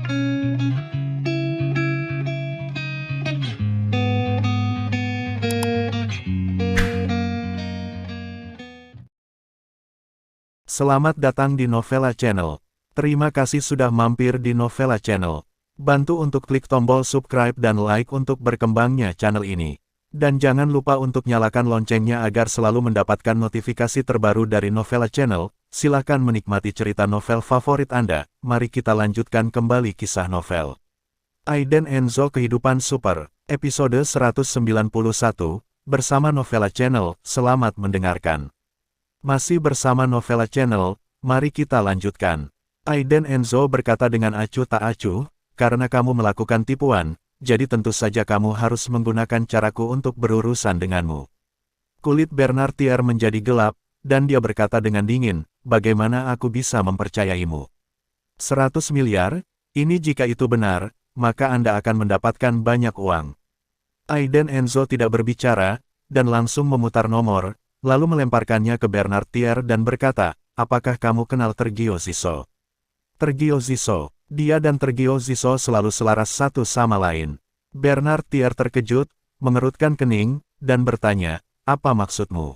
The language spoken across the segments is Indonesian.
Selamat datang di Novella Channel. Terima kasih sudah mampir di Novella Channel. Bantu untuk klik tombol subscribe dan like untuk berkembangnya channel ini. Dan jangan lupa untuk nyalakan loncengnya agar selalu mendapatkan notifikasi terbaru dari Novella Channel. Silahkan menikmati cerita novel favorit Anda. Mari kita lanjutkan kembali kisah novel Aiden Enzo Kehidupan Super, episode 191, bersama Novella Channel. Selamat mendengarkan. Masih bersama Novella Channel, mari kita lanjutkan. Aiden Enzo berkata dengan acuh tak acuh, karena kamu melakukan tipuan, jadi tentu saja kamu harus menggunakan caraku untuk berurusan denganmu. Kulit Bernardier menjadi gelap, dan dia berkata dengan dingin, bagaimana aku bisa mempercayaimu? 100 miliar? Ini jika itu benar, maka Anda akan mendapatkan banyak uang. Aiden Enzo tidak berbicara, dan langsung memutar nomor, lalu melemparkannya ke Bernardier dan berkata, apakah kamu kenal Tergio Ziso? Tergio Ziso, dia dan Tergio Ziso selalu selaras satu sama lain. Bernardier terkejut, mengerutkan kening, dan bertanya, apa maksudmu?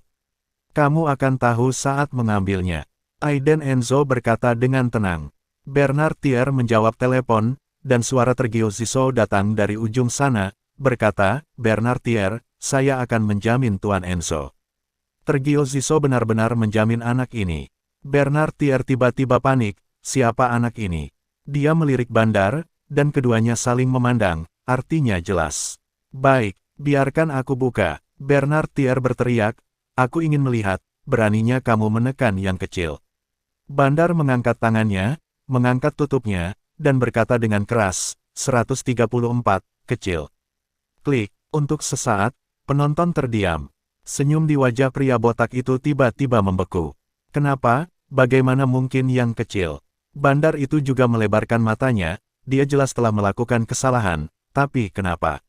Kamu akan tahu saat mengambilnya. Aiden Enzo berkata dengan tenang. Bernardier menjawab telepon, dan suara Tergio Ziso datang dari ujung sana, berkata, Bernardier, saya akan menjamin Tuan Enzo. Tergio Ziso benar-benar menjamin anak ini. Bernardier tiba-tiba panik, siapa anak ini? Dia melirik Bandar, dan keduanya saling memandang, artinya jelas. Baik, biarkan aku buka. Bernardier berteriak, aku ingin melihat, beraninya kamu menekan yang kecil. Bandar mengangkat tangannya, mengangkat tutupnya, dan berkata dengan keras, 134, kecil. Klik, untuk sesaat, penonton terdiam. Senyum di wajah pria botak itu tiba-tiba membeku. Kenapa? Bagaimana mungkin yang kecil? Bandar itu juga melebarkan matanya, dia jelas telah melakukan kesalahan, tapi kenapa?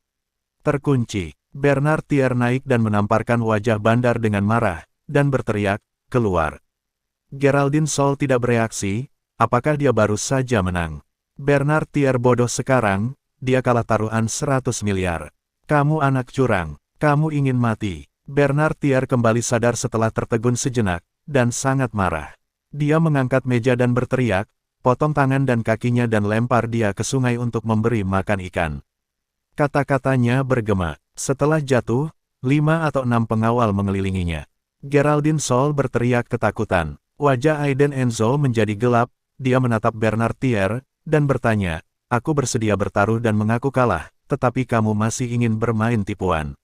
Terkunci. Bernardier naik dan menamparkan wajah Bandar dengan marah, dan berteriak, keluar. Geraldine Sol tidak bereaksi, apakah dia baru saja menang? Bernardier bodoh sekarang, dia kalah taruhan 100 miliar. Kamu anak curang, kamu ingin mati. Bernardier kembali sadar setelah tertegun sejenak, dan sangat marah. Dia mengangkat meja dan berteriak, potong tangan dan kakinya dan lempar dia ke sungai untuk memberi makan ikan. Kata-katanya bergema. Setelah jatuh, 5 atau 6 pengawal mengelilinginya. Geraldine Sol berteriak ketakutan. Wajah Aiden Enzo menjadi gelap, dia menatap Bernardier, dan bertanya, aku bersedia bertaruh dan mengaku kalah, tetapi kamu masih ingin bermain tipuan.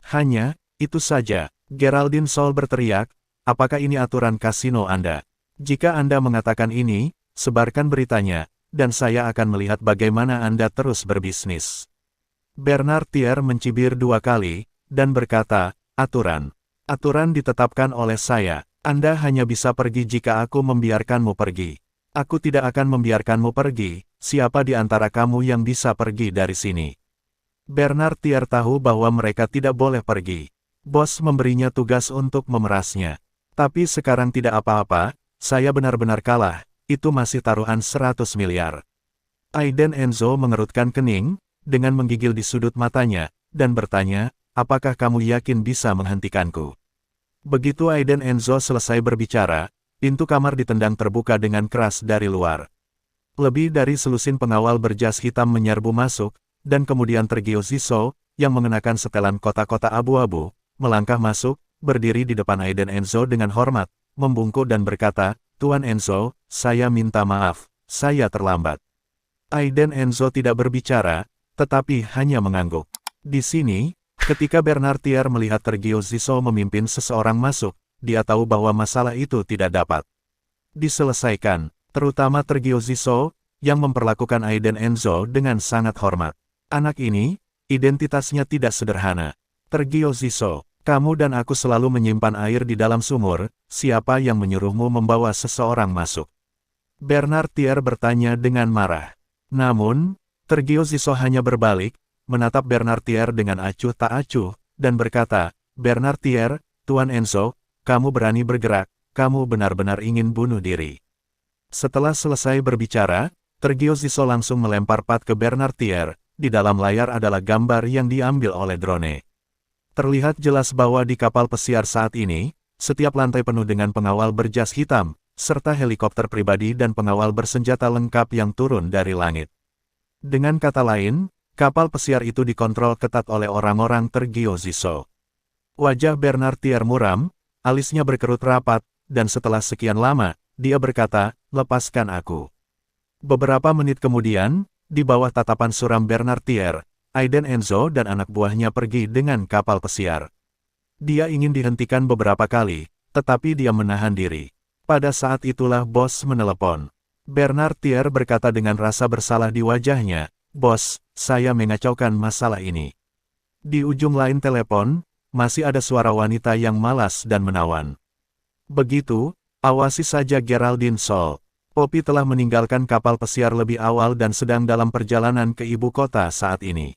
Hanya, itu saja. Geraldine Sol berteriak, apakah ini aturan kasino Anda? Jika Anda mengatakan ini, sebarkan beritanya, dan saya akan melihat bagaimana Anda terus berbisnis. Bernardier mencibir 2 kali, dan berkata, aturan. Aturan ditetapkan oleh saya. Anda hanya bisa pergi jika aku membiarkanmu pergi. Aku tidak akan membiarkanmu pergi, siapa di antara kamu yang bisa pergi dari sini? Bernardier tahu bahwa mereka tidak boleh pergi. Bos memberinya tugas untuk memerasnya. Tapi sekarang tidak apa-apa, saya benar-benar kalah, itu masih taruhan 100 miliar. Aiden Enzo mengerutkan kening, dengan menggigil di sudut matanya, dan bertanya, apakah kamu yakin bisa menghentikanku? Begitu Aiden Enzo selesai berbicara, pintu kamar ditendang terbuka dengan keras dari luar. Lebih dari selusin pengawal berjas hitam menyerbu masuk, dan kemudian Tergio Ziso, yang mengenakan setelan kotak-kotak abu-abu, melangkah masuk, berdiri di depan Aiden Enzo dengan hormat, membungkuk dan berkata, Tuan Enzo, saya minta maaf, saya terlambat. Aiden Enzo tidak berbicara, tetapi hanya mengangguk. Di sini, ketika Bernardier melihat Tergio Ziso memimpin seseorang masuk, dia tahu bahwa masalah itu tidak dapat diselesaikan, terutama Tergio Ziso, yang memperlakukan Aiden Enzo dengan sangat hormat. Anak ini, identitasnya tidak sederhana. Tergio Ziso, kamu dan aku selalu menyimpan air di dalam sumur, siapa yang menyuruhmu membawa seseorang masuk? Bernardier bertanya dengan marah. Namun, Tergio Ziso hanya berbalik, menatap Bernardier dengan acuh tak acuh, dan berkata, Bernardier, Tuan Enzo, kamu berani bergerak, kamu benar-benar ingin bunuh diri. Setelah selesai berbicara, Tergio Ziso langsung melempar pad ke Bernardier. Di dalam layar adalah gambar yang diambil oleh drone. Terlihat jelas bahwa di kapal pesiar saat ini, setiap lantai penuh dengan pengawal berjas hitam, serta helikopter pribadi dan pengawal bersenjata lengkap yang turun dari langit. Dengan kata lain, kapal pesiar itu dikontrol ketat oleh orang-orang Tergio Ziso. Wajah Bernardier muram, alisnya berkerut rapat, dan setelah sekian lama, dia berkata, "Lepaskan aku." Beberapa menit kemudian, di bawah tatapan suram Bernardier, Aiden Enzo dan anak buahnya pergi dengan kapal pesiar. Dia ingin dihentikan beberapa kali, tetapi dia menahan diri. Pada saat itulah bos menelepon. Bernardier berkata dengan rasa bersalah di wajahnya, "Bos, saya mengacaukan masalah ini." Di ujung lain telepon, masih ada suara wanita yang malas dan menawan. "Begitu, awasi saja Geraldine Sol. Poppy telah meninggalkan kapal pesiar lebih awal dan sedang dalam perjalanan ke ibu kota saat ini."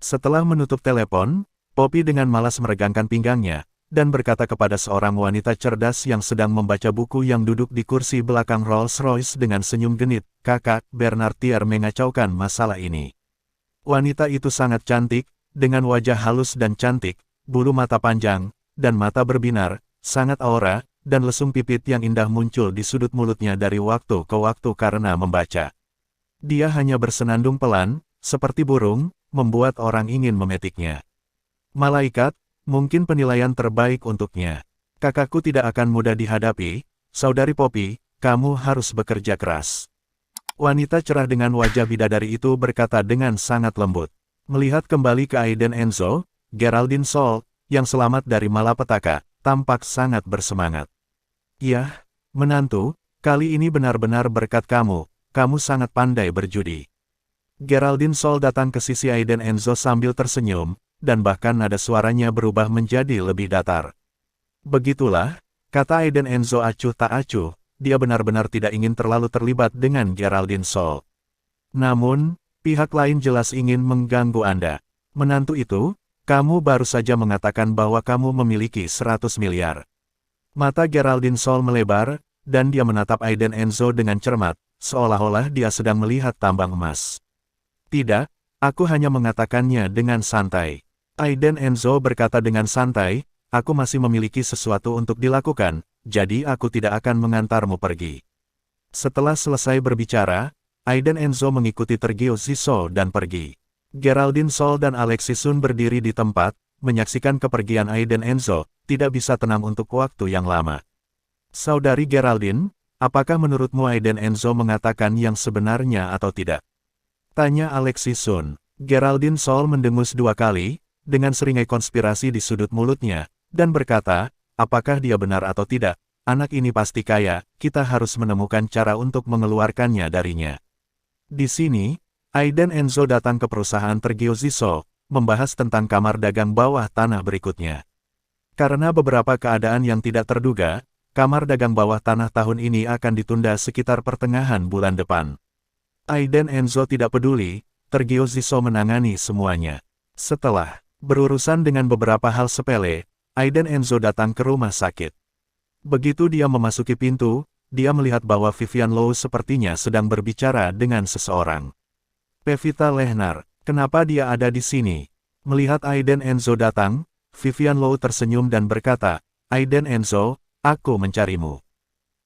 Setelah menutup telepon, Poppy dengan malas meregangkan pinggangnya, dan berkata kepada seorang wanita cerdas yang sedang membaca buku yang duduk di kursi belakang Rolls-Royce dengan senyum genit, "Kakak, Bernardier mengacaukan masalah ini." Wanita itu sangat cantik, dengan wajah halus dan cantik, bulu mata panjang, dan mata berbinar, sangat aura, dan lesung pipit yang indah muncul di sudut mulutnya dari waktu ke waktu karena membaca. Dia hanya bersenandung pelan, seperti burung, membuat orang ingin memetiknya. "Malaikat, mungkin penilaian terbaik untuknya. Kakakku tidak akan mudah dihadapi, Saudari Poppy, kamu harus bekerja keras." Wanita cerah dengan wajah bidadari itu berkata dengan sangat lembut. Melihat kembali ke Aiden Enzo, Geraldine Sol, yang selamat dari malapetaka, tampak sangat bersemangat. "Yah, menantu, kali ini benar-benar berkat kamu, kamu sangat pandai berjudi." Geraldine Sol datang ke sisi Aiden Enzo sambil tersenyum, dan bahkan nada suaranya berubah menjadi lebih datar. "Begitulah," kata Aiden Enzo acuh tak acuh, dia benar-benar tidak ingin terlalu terlibat dengan Geraldine Sol. "Namun, pihak lain jelas ingin mengganggu Anda. Menantu itu, kamu baru saja mengatakan bahwa kamu memiliki 100 miliar. Mata Geraldine Sol melebar, dan dia menatap Aiden Enzo dengan cermat, seolah-olah dia sedang melihat tambang emas. "Tidak, aku hanya mengatakannya dengan santai." Aiden Enzo berkata dengan santai, "Aku masih memiliki sesuatu untuk dilakukan, jadi aku tidak akan mengantarmu pergi." Setelah selesai berbicara, Aiden Enzo mengikuti Tergio Ziso dan pergi. Geraldine Sol dan Alexis Sun berdiri di tempat, menyaksikan kepergian Aiden Enzo, tidak bisa tenang untuk waktu yang lama. "Saudari Geraldine, apakah menurutmu Aiden Enzo mengatakan yang sebenarnya atau tidak?" tanya Alexis Sun. Geraldine Sol mendengus 2 kali, dengan seringai konspirasi di sudut mulutnya, dan berkata, "Apakah dia benar atau tidak? Anak ini pasti kaya, kita harus menemukan cara untuk mengeluarkannya darinya." Di sini, Aiden Enzo datang ke perusahaan Tergio Ziso, membahas tentang kamar dagang bawah tanah berikutnya. Karena beberapa keadaan yang tidak terduga, kamar dagang bawah tanah tahun ini akan ditunda sekitar pertengahan bulan depan. Aiden Enzo tidak peduli, Tergio Ziso menangani semuanya. Setelah berurusan dengan beberapa hal sepele, Aiden Enzo datang ke rumah sakit. Begitu dia memasuki pintu, dia melihat bahwa Vivian Low sepertinya sedang berbicara dengan seseorang. "Pevita Lehnar, kenapa dia ada di sini?" Melihat Aiden Enzo datang, Vivian Low tersenyum dan berkata, "Aiden Enzo, aku mencarimu."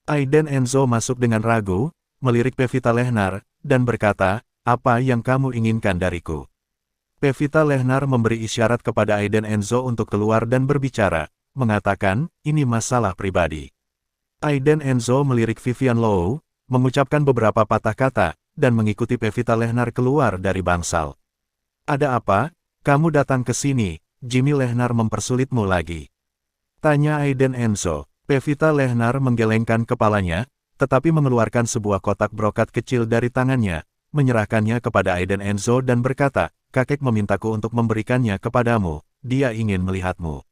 Aiden Enzo masuk dengan ragu, melirik Pevita Lehnar, dan berkata, "Apa yang kamu inginkan dariku?" Pevita Lehnar memberi isyarat kepada Aiden Enzo untuk keluar dan berbicara, mengatakan, "Ini masalah pribadi." Aiden Enzo melirik Vivian Low, mengucapkan beberapa patah kata, dan mengikuti Pevita Lehnar keluar dari bangsal. "Ada apa? Kamu datang ke sini, Jimmy Lehnar mempersulitmu lagi?" tanya Aiden Enzo. Pevita Lehnar menggelengkan kepalanya, tetapi mengeluarkan sebuah kotak brokat kecil dari tangannya, menyerahkannya kepada Aiden Enzo dan berkata, "Kakek memintaku untuk memberikannya kepadamu, dia ingin melihatmu."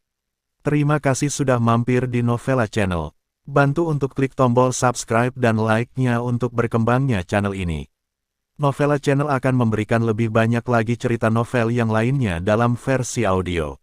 Terima kasih sudah mampir di Novela Channel. Bantu untuk klik tombol subscribe dan like-nya untuk berkembangnya channel ini. Novela Channel akan memberikan lebih banyak lagi cerita novel yang lainnya dalam versi audio.